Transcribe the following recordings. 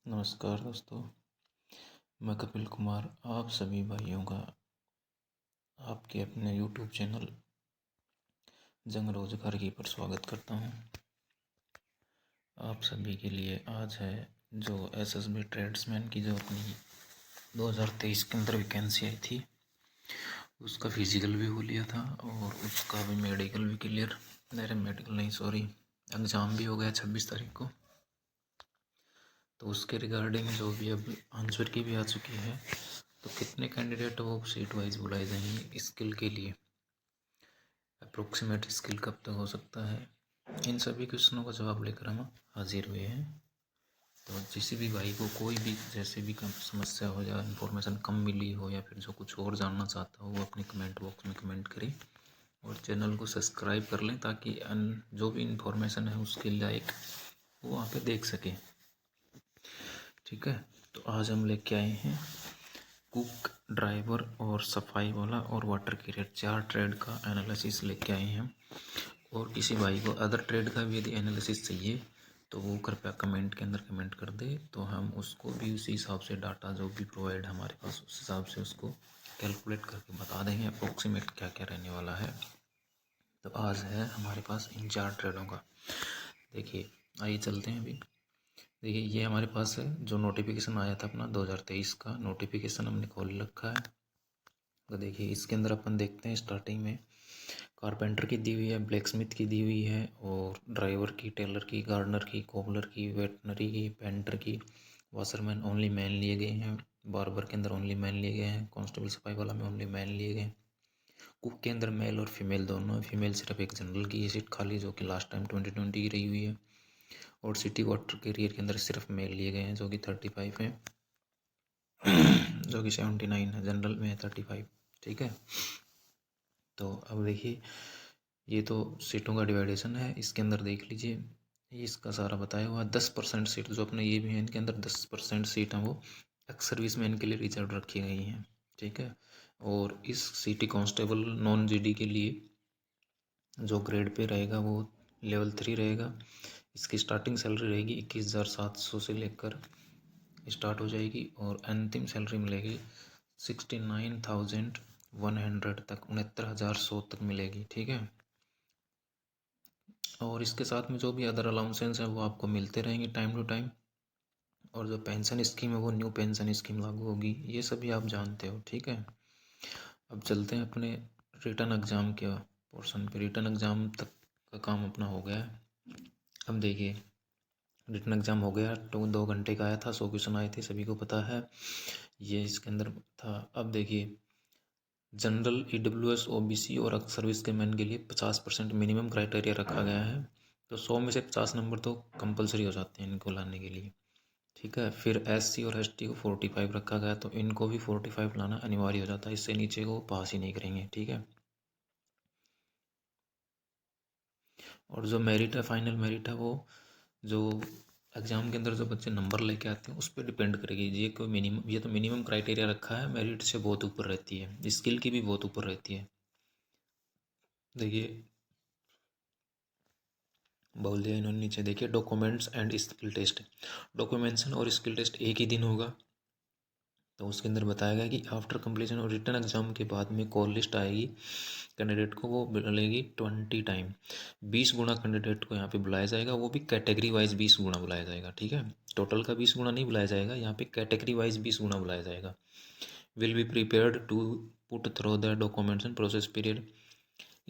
नमस्कार दोस्तों, मैं कपिल कुमार आप सभी भाइयों का आपके अपने YouTube चैनल जंग रोजगार की पर स्वागत करता हूं। आप सभी के लिए आज है जो SSB ट्रेड्समैन की जो अपनी 2023 के अंदर वैकेंसी आई थी उसका फिजिकल भी हो लिया था और उसका भी मेडिकल भी क्लियर, मेडिकल नहीं सॉरी एग्ज़ाम भी हो गया 26 तारीख को। तो उसके रिगार्डिंग जो भी अब आंसर की भी आ चुकी है, तो कितने कैंडिडेट वो सीट वाइज बुलाए जाएंगे स्किल के लिए, अप्रोक्सीमेट स्किल कब तक हो सकता है, इन सभी क्वेश्चनों का जवाब लेकर हम हाजिर हुए हैं। तो किसी भी भाई को कोई भी जैसे भी कम समस्या हो या इन्फॉर्मेशन कम मिली हो या फिर जो कुछ और जानना चाहता हो वो अपने कमेंट बॉक्स में कमेंट करें और चैनल को सब्सक्राइब कर लें ताकि जो भी इन्फॉर्मेशन है उसके लायक वो वहाँ पे देख सकें। ठीक है, तो आज हम लेके आए हैं कुक, ड्राइवर और सफाई वाला और वाटर कैरियर 4 ट्रेड का एनालिसिस लेके आए हैं। और किसी भाई को अदर ट्रेड का भी यदि एनालिसिस चाहिए तो वो कृपया कमेंट के अंदर कमेंट कर दे, तो हम उसको भी उसी हिसाब से डाटा जो भी प्रोवाइड हमारे पास उस हिसाब से उसको कैलकुलेट करके बता देंगे अप्रोक्सीमेट क्या क्या रहने वाला है। तो आज है हमारे पास इन 4 ट्रेडों का। देखिए आइए चलते हैं अभी। देखिए ये हमारे पास है जो नोटिफिकेशन आया था अपना 2023 का नोटिफिकेशन हमने खोल रखा है। तो देखिए इसके अंदर अपन देखते हैं स्टार्टिंग में कारपेंटर की दी हुई है, ब्लैक स्मिथ की दी हुई है और ड्राइवर की, टेलर की, गार्डनर की, कोबलर की, वेटनरी की, पेंटर की, वाशरमैन ओनली मैन लिए गए हैं, बार्बर के अंदर ओनली मैन लिए गए हैं, कांस्टेबल सफाई वाला में ओनली मैन लिए गए हैं, कुक के अंदर मेल और फीमेल दोनों है। फीमेल सिर्फ एक जनरल की सीट खाली जो कि लास्ट टाइम 2020 की रही हुई है। और सिटी वाटर कैरियर के अंदर सिर्फ मेल लिए गए हैं जो कि 35 है, जो कि 79 है, जनरल में है 35। ठीक है, तो अब देखिए ये तो सीटों का डिवाइडेशन है। इसके अंदर देख लीजिए ये इसका सारा बताया हुआ 10% सीट जो अपने ये भी है इनके अंदर 10% सीट हैं वो एक्स सर्विस मैन के लिए रिजर्व रखी गई हैं। ठीक है, और इस सिटी कांस्टेबल नॉन जीडी के लिए जो ग्रेड पे रहेगा वो लेवल 3 रहेगा। इसकी स्टार्टिंग सैलरी रहेगी 21,700 से लेकर स्टार्ट हो जाएगी और अंतिम सैलरी मिलेगी 69,100 तक, 69,100 तक मिलेगी। ठीक है, और इसके साथ में जो भी अदर अलाउंसेंस हैं वो आपको मिलते रहेंगे टाइम टू टाइम। और जो पेंशन स्कीम है वो न्यू पेंशन स्कीम लागू होगी, ये सभी आप जानते हो। ठीक है, अब चलते हैं अपने रिटर्न एग्ज़ाम के पोर्शन पे। रिटर्न एग्ज़ाम तक का काम अपना हो गया है। अब देखिए रिटर्न एग्ज़ाम हो गया, 2 घंटे का आया था, 100 क्वेश्चन आए थे, सभी को पता है ये इसके अंदर था। अब देखिए जनरल, EWS, OBC और एक्स सर्विस के मैन के लिए 50% मिनिमम क्राइटेरिया रखा गया है। तो 100 में से 50 नंबर तो कंपलसरी हो जाते हैं इनको लाने के लिए। ठीक है, फिर SC और ST को 45 रखा गया, तो इनको भी 45 लाना अनिवार्य हो जाता है, इससे नीचे को पास ही नहीं करेंगे। ठीक है, और जो मेरिट है, फाइनल मेरिट है, वो जो एग्ज़ाम के अंदर जो बच्चे नंबर लेके आते हैं उस पर डिपेंड करेगी। ये कोई मिनिमम, ये तो मिनिमम क्राइटेरिया रखा है, मेरिट से बहुत ऊपर रहती है, स्किल की भी बहुत ऊपर रहती है। देखिए बोल दिया इन्होंने नीचे, देखिए documents and skill test. Documentation और स्किल टेस्ट एक ही दिन होगा। तो उसके अंदर बताया गया कि आफ्टर कंप्लीशन और रिटर्न एग्जाम के बाद में कॉल लिस्ट आएगी कैंडिडेट को, वो मिलेगी 20 टाइम, 20 गुना कैंडिडेट को यहाँ पे बुलाया जाएगा, वो भी कैटेगरी वाइज 20 गुना बुलाया जाएगा। ठीक है, टोटल का 20 गुना नहीं बुलाया जाएगा, यहाँ पे कैटेगरी वाइज 20 गुना बुलाया जाएगा। Will be prepared to put through the documentation process period.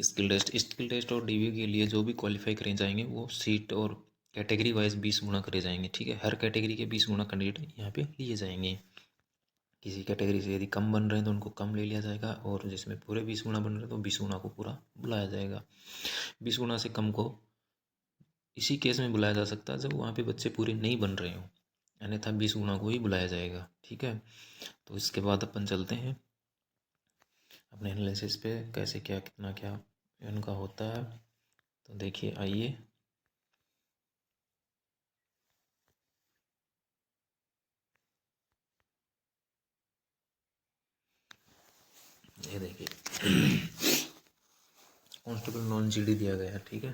Skill test और DV के लिए जो भी क्वालिफाई करे जाएंगे वो सीट और कैटेगरी वाइज 20 गुना करे जाएंगे। ठीक है, हर कैटेगरी के 20 गुना कैंडिडेट यहाँ पे लिए जाएंगे। किसी कैटेगरी से यदि कम बन रहे हैं तो उनको कम ले लिया जाएगा, और जिसमें पूरे 20 गुना बन रहे हैं तो 20 गुना को पूरा बुलाया जाएगा। 20 गुना से कम को इसी केस में बुलाया जा सकता है जब वहाँ पे बच्चे पूरे नहीं बन रहे हों, अन्यथा 20 गुना को ही बुलाया जाएगा। ठीक है, तो इसके बाद अपन चलते हैं अपने एनालिसिस पे, कैसे क्या कितना क्या उनका होता है। तो देखिए आइए, ये देखिए कांस्टेबल नॉन GD दिया गया है। ठीक है,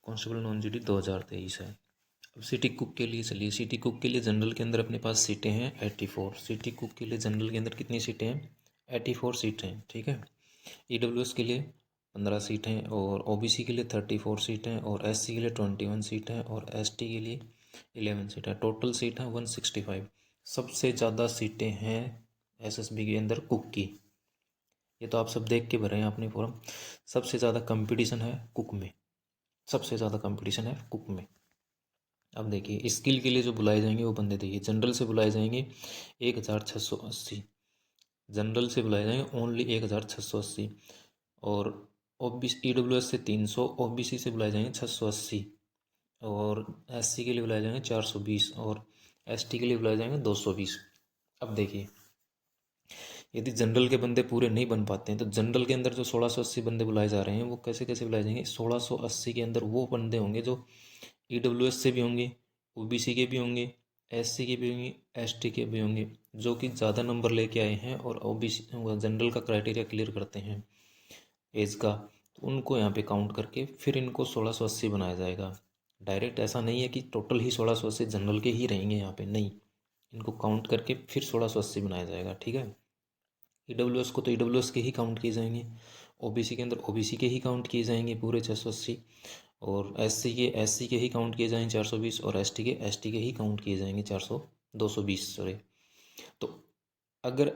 कांस्टेबल नॉन GD 2023 है। अब सिटी कुक के लिए चलिए। सिटी कुक के लिए जनरल के अंदर अपने पास सीटें हैं 84। सिटी कुक के लिए जनरल के अंदर कितनी सीटें हैं? 84 सीटें हैं, ठीक है। EWS के लिए 15 सीटें और OBC के लिए 34 सीटें और SC के लिए 21 सीटें और ST के लिए 11 सीटें। टोटल सीट हैं 165। सबसे ज़्यादा सीटें हैं SSB के अंदर कुक की। ये तो आप सब देख के भरे हैं अपने फॉर्म। सबसे ज़्यादा कंपटीशन है कुक में, सबसे ज़्यादा कंपटीशन है कुक में। अब देखिए स्किल के लिए जो बुलाए जाएंगे वो बंदे देखिए। जनरल से बुलाए जाएंगे 1680, जनरल से बुलाए जाएंगे ओनली 1680 और EWS से 300, OBC से बुलाए जाएंगे 680 और SC के लिए बुलाए जाएंगे 420 और ST के लिए बुलाए जाएंगे 220। अब देखिए यदि जनरल के बंदे पूरे नहीं बन पाते हैं तो जनरल के अंदर जो 1680 बंदे बुलाए जा रहे हैं वो कैसे कैसे बुलाए जाएंगे? 1680 के अंदर वो बंदे होंगे जो EWS से भी होंगे, OBC के भी होंगे, SC के भी होंगे, ST के भी होंगे, जो कि ज़्यादा नंबर लेके आए हैं और OBC जनरल का क्राइटेरिया क्लियर करते हैं एज का, तो उनको यहाँ पे काउंट करके फिर इनको 1680 बनाया जाएगा। डायरेक्ट ऐसा नहीं है कि टोटल ही 1680 जनरल के ही रहेंगे यहाँ पे, नहीं, इनको काउंट करके फिर 1680 बनाया जाएगा, ठीक है। EWS को तो EWS के ही काउंट किए जाएंगे, OBC के अंदर OBC के ही काउंट किए जाएंगे पूरे 680 और SC के ही काउंट किए जाएंगे 420 और ST के ही काउंट किए जाएंगे 220 सॉरी। तो अगर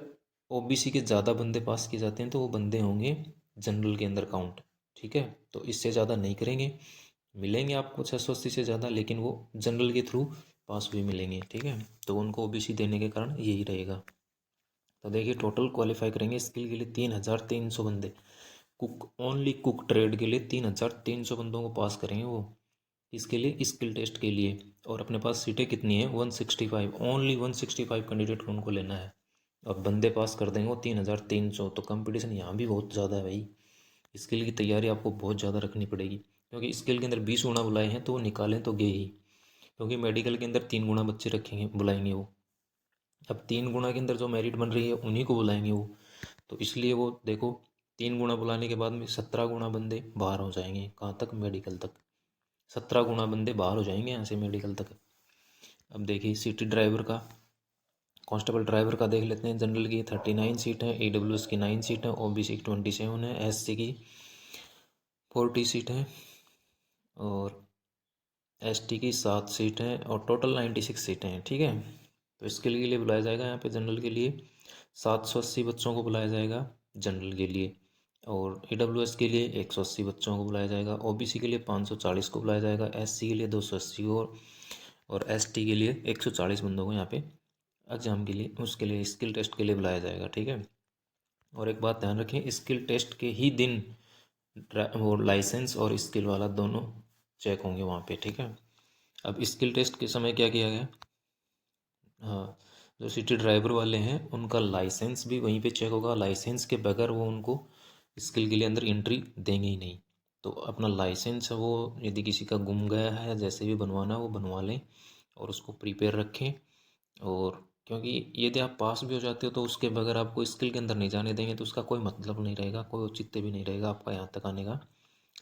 OBC के ज़्यादा बंदे पास किए जाते हैं तो वो बंदे होंगे जनरल के अंदर काउंट, ठीक है। तो इससे ज़्यादा नहीं करेंगे, मिलेंगे आपको 680 से ज़्यादा, लेकिन वो जनरल के थ्रू पास हुए मिलेंगे, ठीक है। तो उनको OBC देने के कारण यही रहेगा। तो देखिए टोटल क्वालिफाई करेंगे स्किल के लिए 3300 बंदे, कुक ओनली कुक ट्रेड के लिए 3300 बंदों को पास करेंगे वो, इसके लिए स्किल टेस्ट के लिए। और अपने पास सीटें कितनी हैं? 165, ओनली 165 कैंडिडेट को उनको लेना है। अब बंदे पास कर देंगे वो 3300, तो कंपटीशन यहाँ भी बहुत ज़्यादा है भाई। स्किल की तैयारी आपको बहुत ज़्यादा रखनी पड़ेगी, क्योंकि स्किल के अंदर 20 गुना बुलाए हैं तो वो निकालें तो गए ही, क्योंकि मेडिकल के अंदर 3 गुना बच्चे रखेंगे बुलाएंगे वो। अब 3 गुना के अंदर जो मेरिट बन रही है उन्हीं को बुलाएंगे वो, तो इसलिए वो देखो 3 गुना बुलाने के बाद में 17 गुना बंदे बाहर हो जाएंगे। कहाँ तक? मेडिकल तक। 17 गुना बंदे बाहर हो जाएंगे यहाँ से मेडिकल तक। अब देखिए सिटी ड्राइवर का, कांस्टेबल ड्राइवर का देख लेते हैं। जनरल की 39 सीट है, EWS की 9 सीट है, OBC की 27 है, SC की 40 सीट है और ST की 7 सीट हैं और टोटल 96 सीटें हैं, ठीक है। तो इसके लिए बुलाया जाएगा यहाँ पे जनरल के लिए 780 बच्चों को बुलाया जाएगा जनरल के लिए, और EWS के लिए 180 बच्चों को बुलाया जाएगा, OBC के लिए 540 को बुलाया जाएगा, SC के लिए 280 और ST के लिए 140 बंदों को यहाँ पे एग्जाम के लिए, उसके लिए स्किल टेस्ट के लिए बुलाया जाएगा, ठीक है। और एक बात ध्यान रखें, स्किल टेस्ट के ही दिन वो लाइसेंस और स्किल वाला दोनों चेक होंगे वहाँ पे, ठीक है। अब स्किल टेस्ट के समय क्या किया गया? हाँ, जो सिटी ड्राइवर वाले हैं उनका लाइसेंस भी वहीं पे चेक होगा। लाइसेंस के बगैर वो उनको स्किल के लिए अंदर एंट्री देंगे ही नहीं। तो अपना लाइसेंस है वो, यदि किसी का गुम गया है, जैसे भी बनवाना है वो बनवा लें और उसको प्रिपेयर रखें। और क्योंकि यदि आप पास भी हो जाते हो तो उसके बगैर आपको स्किल के अंदर नहीं जाने देंगे, तो उसका कोई मतलब नहीं रहेगा, कोई औचित्य भी नहीं रहेगा आपका यहाँ तक आने का।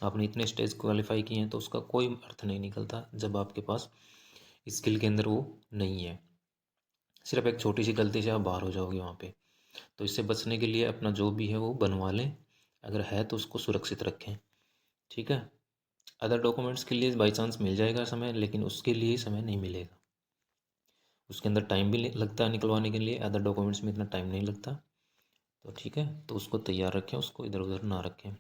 आपने इतने स्टेज क्वालिफाई किए हैं तो उसका कोई अर्थ नहीं निकलता जब आपके पास स्किल के अंदर वो नहीं है। सिर्फ एक छोटी सी गलती से आप बाहर हो जाओगे वहाँ पे। तो इससे बचने के लिए अपना जो भी है वो बनवा लें, अगर है तो उसको सुरक्षित रखें, ठीक है। अदर डॉक्यूमेंट्स के लिए बाई चांस मिल जाएगा समय, लेकिन उसके लिए समय नहीं मिलेगा, उसके अंदर टाइम भी लगता है निकलवाने के लिए। अदर डॉक्यूमेंट्स में इतना टाइम नहीं लगता, तो ठीक है, तो उसको तैयार रखें, उसको इधर उधर ना रखें। अब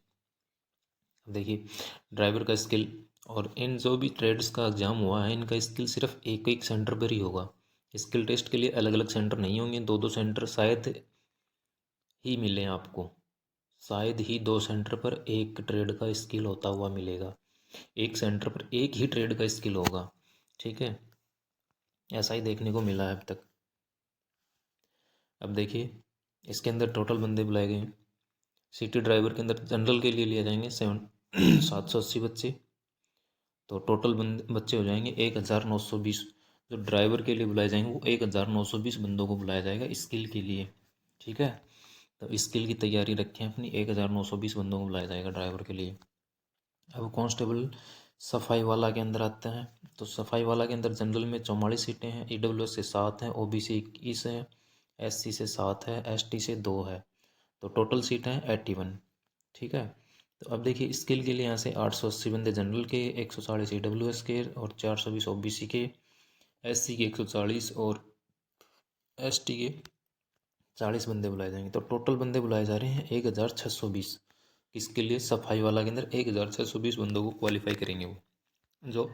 देखिए ड्राइवर का स्किल और इन जो भी ट्रेड्स का एग्ज़ाम हुआ है इनका स्किल सिर्फ एक एक सेंटर पर ही होगा। स्किल टेस्ट के लिए अलग अलग सेंटर नहीं होंगे, दो दो सेंटर शायद ही मिले आपको, शायद ही 2 सेंटर पर एक ट्रेड का स्किल होता हुआ मिलेगा, एक सेंटर पर एक ही ट्रेड का स्किल होगा, ठीक है। ऐसा ही देखने को मिला है अब तक। अब देखिए इसके अंदर टोटल बंदे बुलाए गए हैं। सिटी ड्राइवर के अंदर जनरल के लिए लिए जाएंगे 780 बच्चे, तो टोटल बच्चे हो जाएंगे 1920। जो ड्राइवर के लिए बुलाए जाएंगे वो 1920 बंदों को बुलाया जाएगा स्किल के लिए, ठीक है। तो स्किल की तैयारी रखें अपनी, 1920 बंदों को बुलाया जाएगा ड्राइवर के लिए। अब कांस्टेबल सफाई वाला के अंदर आते हैं तो सफाई वाला के अंदर जनरल में 44 सीटें हैं, EWS से 7 हैं, OBC 21 है, SC से 7 है, ST से 2 है, तो टोटल सीटें हैं 81। ठीक है, तो अब देखिए स्किल के लिए यहाँ से 880 बंदे जनरल के, 140 EWS के और 420 OBC के, SC के 140 और ST के 40 बंदे बुलाए जाएंगे। तो टोटल बंदे बुलाए जा रहे हैं 1620। किसके लिए? सफाई वाला के अंदर 1620 बंदों को क्वालिफाई करेंगे वो, जो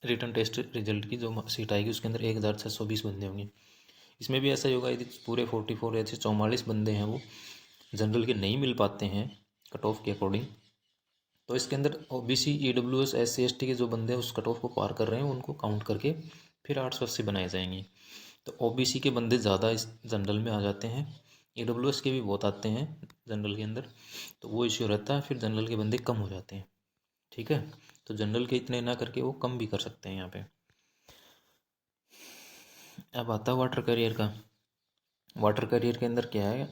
रिटर्न टेस्ट रिजल्ट की जो सीट आएगी उसके अंदर 1620 बंदे होंगे। इसमें भी ऐसा ही होगा, यदि पूरे 44 ऐसे 44 बंदे हैं वो जनरल के नहीं मिल पाते हैं कट ऑफ के अकॉर्डिंग, तो इसके अंदर OBC EWS SC ST के जो बंदे उस कट ऑफ को पार कर रहे हैं उनको काउंट करके फिर 880 बनाए जाएंगे। तो OBC के बंदे ज़्यादा इस जनरल में आ जाते हैं, EWS के भी बहुत आते हैं जनरल के अंदर, तो वो इश्यू रहता है, फिर जनरल के बंदे कम हो जाते हैं। ठीक है, तो जनरल के इतने ना करके वो कम भी कर सकते हैं यहाँ पे। अब आता है वाटर कैरियर का। वाटर कैरियर के अंदर क्या है,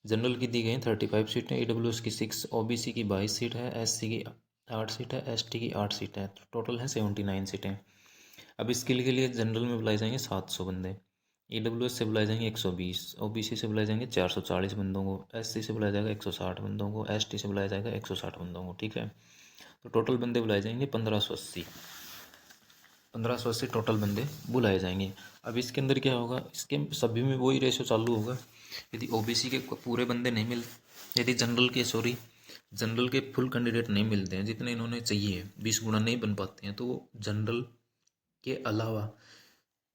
जनरल की दी गई 35 सीटें, EWS की 6, OBC की 22 सीट है, SC की 8 सीट है, ST की 8 सीट है, तो टोटल है 79 सीटें। अब स्किल के लिए जनरल में बुलाए जाएंगे 700 बंदे, EWS से बुलाए जाएंगे 120, OBC से बुलाए जाएंगे 440 बंदों को, SC से बुलाया जाएगा 160 बंदों को, ST से बुलाया जाएगा 160 बंदों को। ठीक है, तो टोटल बंदे बुलाए जाएंगे 1580 टोटल बंदे बुलाए जाएंगे। अब इसके अंदर क्या होगा, इसके सभी में वही रेशो चालू होगा। यदि OBC के पूरे बंदे नहीं मिल, यदि जनरल के फुल कैंडिडेट नहीं मिलते हैं जितने इन्होंने चाहिए, 20 गुना नहीं बन पाते हैं, तो वो जनरल के अलावा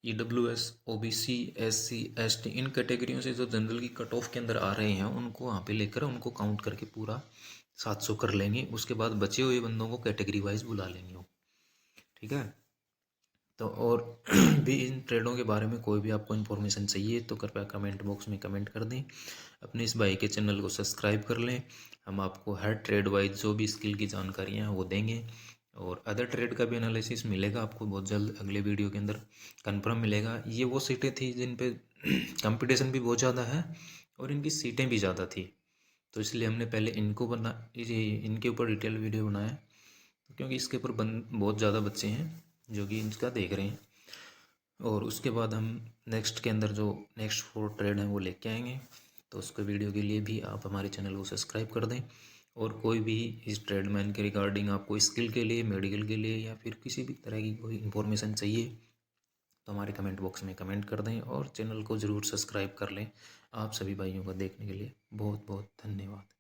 EWS OBC SC ST इन कैटेगरियों से जो जनरल की कट ऑफ के अंदर आ रहे हैं उनको वहाँ पे लेकर उनको काउंट करके पूरा 700 कर लेंगे। उसके बाद बचे हुए बंदों को कैटेगरी वाइज बुला लेंगे वो। ठीक है, तो और भी इन ट्रेडों के बारे में कोई भी आपको इन्फॉर्मेशन चाहिए तो कृपया कमेंट बॉक्स में कमेंट कर दें। अपने इस भाई के चैनल को सब्सक्राइब कर लें। हम आपको हर ट्रेड वाइज जो भी स्किल की जानकारियाँ हैं वो देंगे, और अदर ट्रेड का भी एनालिसिस मिलेगा आपको बहुत जल्द अगले वीडियो के अंदर कंफर्म मिलेगा। ये वो सीटें थी जिन पे कंपटीशन भी बहुत ज़्यादा है और इनकी सीटें भी ज़्यादा थी, तो इसलिए हमने पहले इनके ऊपर डिटेल वीडियो बनाया, क्योंकि इसके ऊपर बहुत ज़्यादा बच्चे हैं जो कि इसका देख रहे हैं। और उसके बाद हम नेक्स्ट के अंदर जो नेक्स्ट 4 ट्रेड हैं वो लेके आएंगे, तो उसके वीडियो के लिए भी आप हमारे चैनल को सब्सक्राइब कर दें। और कोई भी इस ट्रेडमैन के रिगार्डिंग आपको स्किल के लिए, मेडिकल के लिए या फिर किसी भी तरह की कोई इन्फॉर्मेशन चाहिए तो हमारे कमेंट बॉक्स में कमेंट कर दें और चैनल को ज़रूर सब्सक्राइब कर लें। आप सभी भाइयों का देखने के लिए बहुत बहुत धन्यवाद।